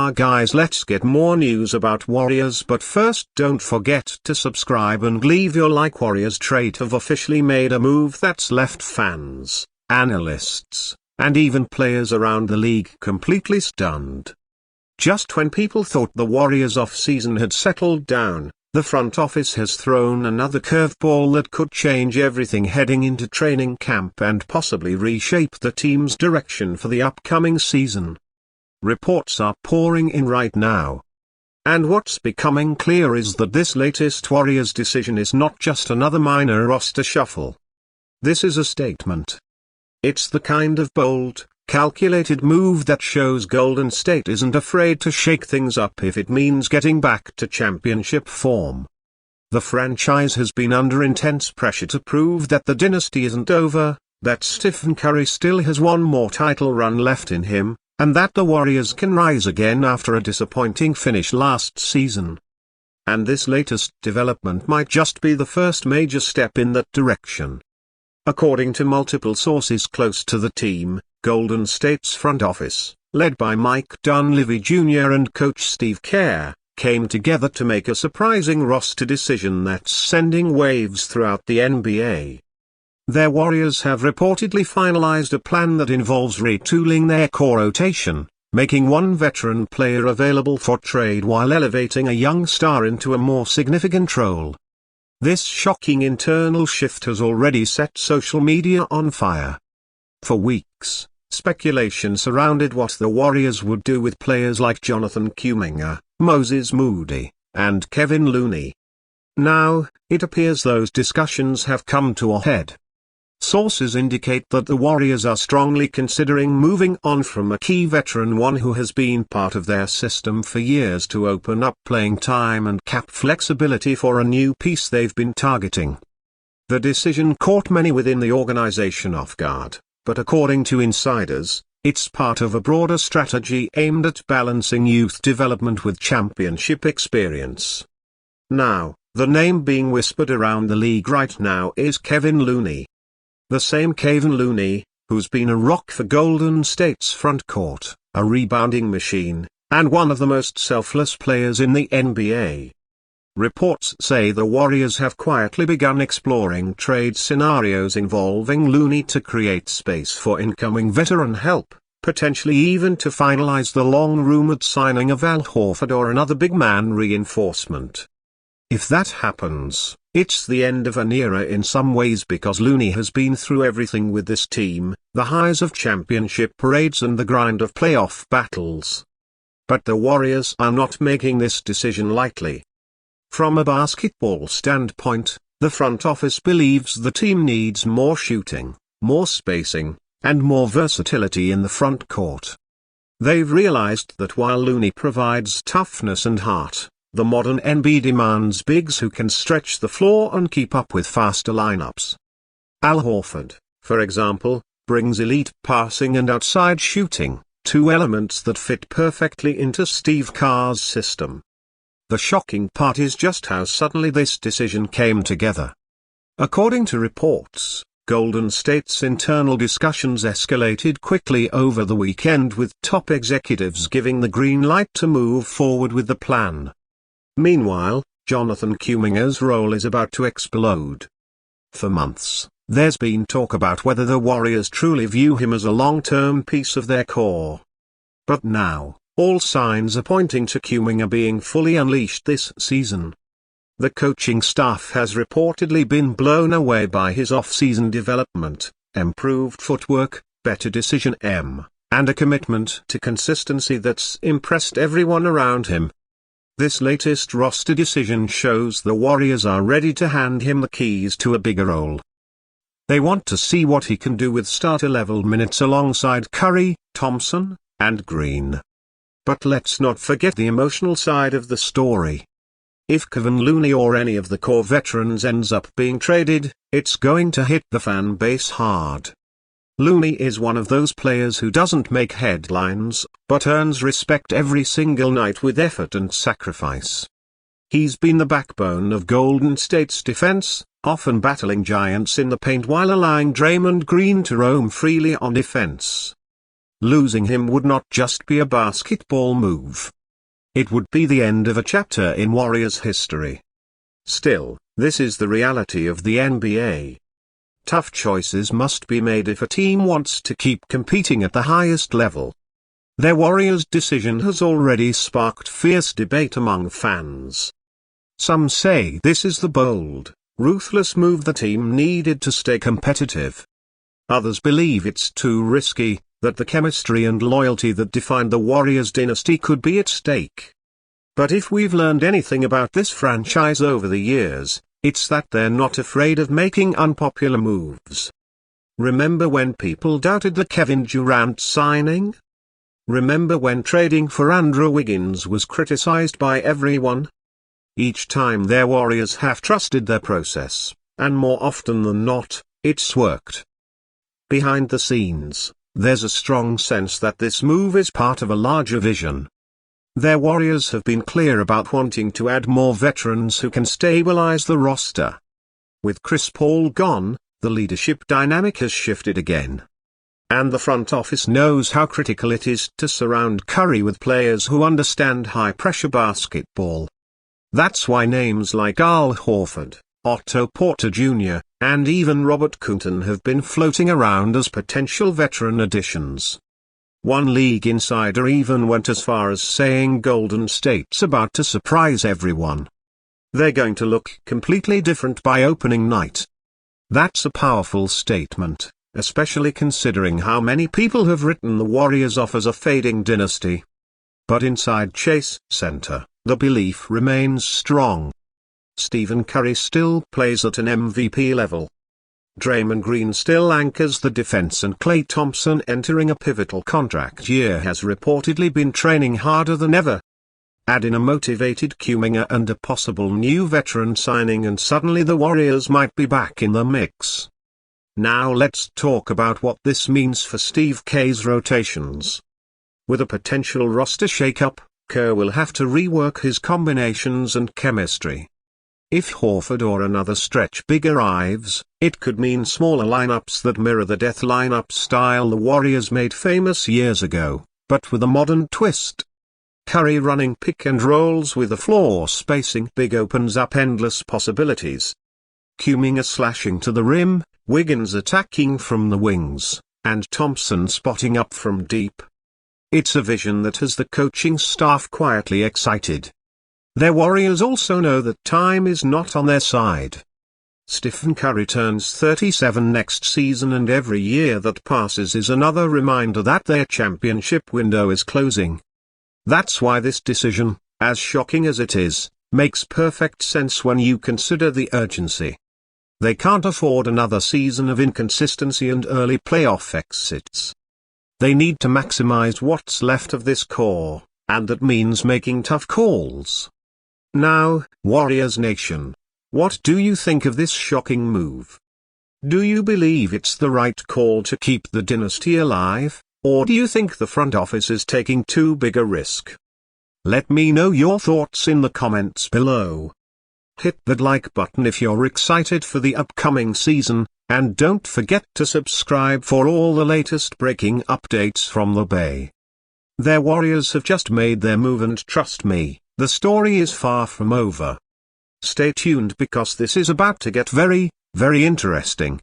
Nah guys, let's get more news about Warriors, but first don't forget to subscribe and leave your like. Warriorstrade have officially made a move that's left fans, analysts, and even players around the league completely stunned. Just when people thought the Warriors off-season had settled down, the front office has thrown another curveball that could change everything heading into training camp and possibly reshape the team's direction for the upcoming season. Reports are pouring in right now. And what's becoming clear is that this latest Warriors decision is not just another minor roster shuffle. This is a statement. It's the kind of bold, calculated move that shows Golden State isn't afraid to shake things up if it means getting back to championship form. The franchise has been under intense pressure to prove that the dynasty isn't over, that Stephen Curry still has one more title run left in him, and that the Warriors can rise again after a disappointing finish last season. And this latest development might just be the first major step in that direction. According to multiple sources close to the team, Golden State's front office, led by Mike Dunleavy Jr. and coach Steve Kerr, came together to make a surprising roster decision that's sending waves throughout the NBA. Their Warriors have reportedly finalized a plan that involves retooling their core rotation, making one veteran player available for trade while elevating a young star into a more significant role. This shocking internal shift has already set social media on fire. For weeks, speculation surrounded what the Warriors would do with players like Jonathan Kuminga, Moses Moody, and Kevin Looney. Now, it appears those discussions have come to a head. Sources indicate that the Warriors are strongly considering moving on from a key veteran, one who has been part of their system for years, to open up playing time and cap flexibility for a new piece they've been targeting. The decision caught many within the organization off guard, but according to insiders, it's part of a broader strategy aimed at balancing youth development with championship experience. Now, the name being whispered around the league right now is Kevin Looney. The same Kevin Looney, who's been a rock for Golden State's front court, a rebounding machine, and one of the most selfless players in the NBA. Reports say the Warriors have quietly begun exploring trade scenarios involving Looney to create space for incoming veteran help, potentially even to finalize the long-rumored signing of Al Horford or another big man reinforcement. If that happens, it's the end of an era in some ways, because Looney has been through everything with this team, the highs of championship parades and the grind of playoff battles. But the Warriors are not making this decision lightly. From a basketball standpoint, the front office believes the team needs more shooting, more spacing, and more versatility in the front court. They've realized that while Looney provides toughness and heart, the modern NBA demands bigs who can stretch the floor and keep up with faster lineups. Al Horford, for example, brings elite passing and outside shooting, two elements that fit perfectly into Steve Kerr's system. The shocking part is just how suddenly this decision came together. According to reports, Golden State's internal discussions escalated quickly over the weekend, with top executives giving the green light to move forward with the plan. Meanwhile, Jonathan Kuminga's role is about to explode. For months, there's been talk about whether the Warriors truly view him as a long-term piece of their core. But now, all signs are pointing to Kuminga being fully unleashed this season. The coaching staff has reportedly been blown away by his off-season development, improved footwork, better decision and a commitment to consistency that's impressed everyone around him. This latest roster decision shows the Warriors are ready to hand him the keys to a bigger role. They want to see what he can do with starter-level minutes alongside Curry, Thompson, and Green. But let's not forget the emotional side of the story. If Kevin Looney or any of the core veterans ends up being traded, it's going to hit the fan base hard. Looney is one of those players who doesn't make headlines, but earns respect every single night with effort and sacrifice. He's been the backbone of Golden State's defense, often battling giants in the paint while allowing Draymond Green to roam freely on defense. Losing him would not just be a basketball move. It would be the end of a chapter in Warriors history. Still, this is the reality of the NBA. Tough choices must be made if a team wants to keep competing at the highest level. Their Warriors' decision has already sparked fierce debate among fans. Some say this is the bold, ruthless move the team needed to stay competitive. Others believe it's too risky, that the chemistry and loyalty that defined the Warriors dynasty could be at stake. But if we've learned anything about this franchise over the years, it's that they're not afraid of making unpopular moves. Remember when people doubted the Kevin Durant signing? Remember when trading for Andrew Wiggins was criticized by everyone? Each time their Warriors have trusted their process, and more often than not, it's worked. Behind the scenes, there's a strong sense that this move is part of a larger vision. Their Warriors have been clear about wanting to add more veterans who can stabilize the roster. With Chris Paul gone, the leadership dynamic has shifted again. And the front office knows how critical it is to surround Curry with players who understand high-pressure basketball. That's why names like Al Horford, Otto Porter Jr., and even Robert Quinten have been floating around as potential veteran additions. One league insider even went as far as saying Golden State's about to surprise everyone. They're going to look completely different by opening night. That's a powerful statement, especially considering how many people have written the Warriors off as a fading dynasty. But inside Chase Center, the belief remains strong. Stephen Curry still plays at an MVP level. Draymond Green still anchors the defense, and Klay Thompson, entering a pivotal contract year, has reportedly been training harder than ever. Add in a motivated Kuminga and a possible new veteran signing, and suddenly the Warriors might be back in the mix. Now let's talk about what this means for Steve Kerr's rotations. With a potential roster shakeup, Kerr will have to rework his combinations and chemistry. If Horford or another stretch big arrives, it could mean smaller lineups that mirror the death lineup style the Warriors made famous years ago, but with a modern twist. Curry running pick and rolls with a floor spacing big opens up endless possibilities. Kuminga slashing to the rim, Wiggins attacking from the wings, and Thompson spotting up from deep. It's a vision that has the coaching staff quietly excited. Their Warriors also know that time is not on their side. Stephen Curry turns 37 next season, and every year that passes is another reminder that their championship window is closing. That's why this decision, as shocking as it is, makes perfect sense when you consider the urgency. They can't afford another season of inconsistency and early playoff exits. They need to maximize what's left of this core, and that means making tough calls. Now, Warriors Nation, what do you think of this shocking move? Do you believe it's the right call to keep the dynasty alive, or do you think the front office is taking too big a risk? Let me know your thoughts in the comments below. Hit that like button if you're excited for the upcoming season, and don't forget to subscribe for all the latest breaking updates from the Bay. Their Warriors have just made their move, and trust me, the story is far from over. Stay tuned, because this is about to get very, very interesting.